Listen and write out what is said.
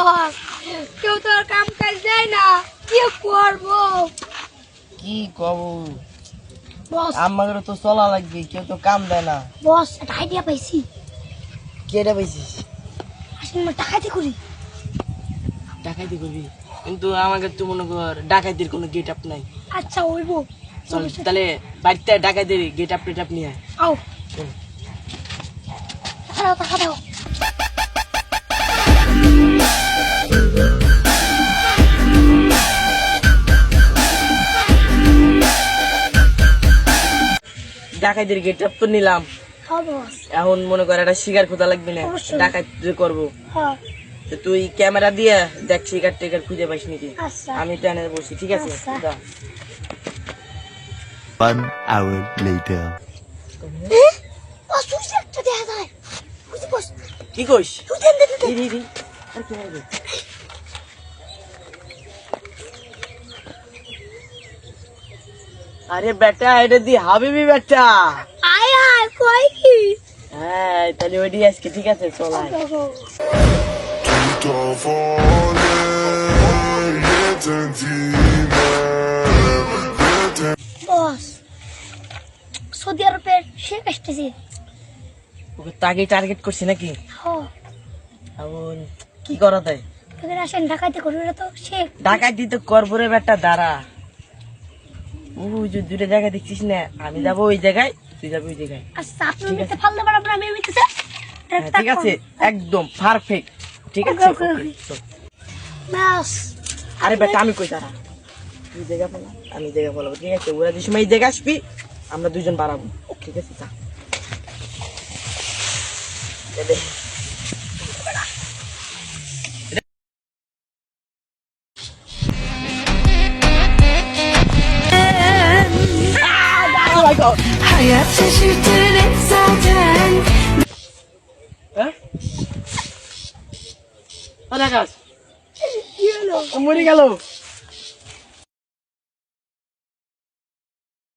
বস কেউ তো আর কাম কাজ দেয় না, কি করবো? কি কব বস আমাদের তো চলা লাগবে, কেউ তো কাম দেয় না। বস একটা আইডিয়া পাইছি। কেটে পাইছিস? আসলে আমরা টাকাতে করি। ডাকাইতি করবি? কিন্তু আমাকে তো মনে কর ডাকাইতির কোনো গেট আপ নাই। আচ্ছা হইব, চল তাহলে বাড়িতে ডাকাইতির গেট আপ টেট আপ নিয়ে আয়। আও চল। টাকা দাও। ডাকাইতির গেট আপ তো নিলাম, হ্যাঁ বস। এখন মনে কর একটা শিকার খোঁজা লাগবে না, অবশ্যই। ডাকাইতি করবো। হ্যাঁ তো তুই ক্যামেরা দিয়ে দেখ শিকার টিকার খুঁজে পাইস নাকি। আচ্ছা আমি ট্রেনে বসি, ঠিক আছে? আচ্ছা। যা। 1 hour later. বস তুই একটা দেখা যায়, বুঝি বস কি কইস? তুই দেন দে দে। ই আর কি হবে? আরে বেটা এটা দি হাবিবি বেটা। আয় আয় কই কি? হ্যাঁ তাহলে ওইটি আজকে, ঠিক আছে? চল আয়। বস সৌদি আরবের শেখ আসতেছে। ওকে তাকে টার্গেট করছি নাকি? হ্যাঁ এখন কি করা তাই? তোদের আসেন ঢাকাতে করবি না তো শেখ। ঢাকায় দিতে করবো রে বেটা, দাঁড়া। ওই যে দুটো জায়গা দেখছিস না, আমি যাবো ওই জায়গায়, তুই যাবি ওই জায়গায়। আচ্ছা আপনি মিথ্যে ফালতে পারবেন, আমি মিথ্যে হ্যাঁ, ঠিক আছে, একদম পারফেক্ট, ঠিক আছে? Okay, okay. Okay, চল। ব্যাস আরে বেটা আমি কই দাঁড়া, তুই জায়গা ফেলা আমি জায়গা ফেলাবো, ঠিক আছে? ওরা যে সময় এই জায়গা আসবি আমরা দুজন বাড়াবো, ঠিক আছে? যা। দে দে। Hayat şaşırtır hep zaten. হ্যাঁ? আরে আকাশ, মরে গেল।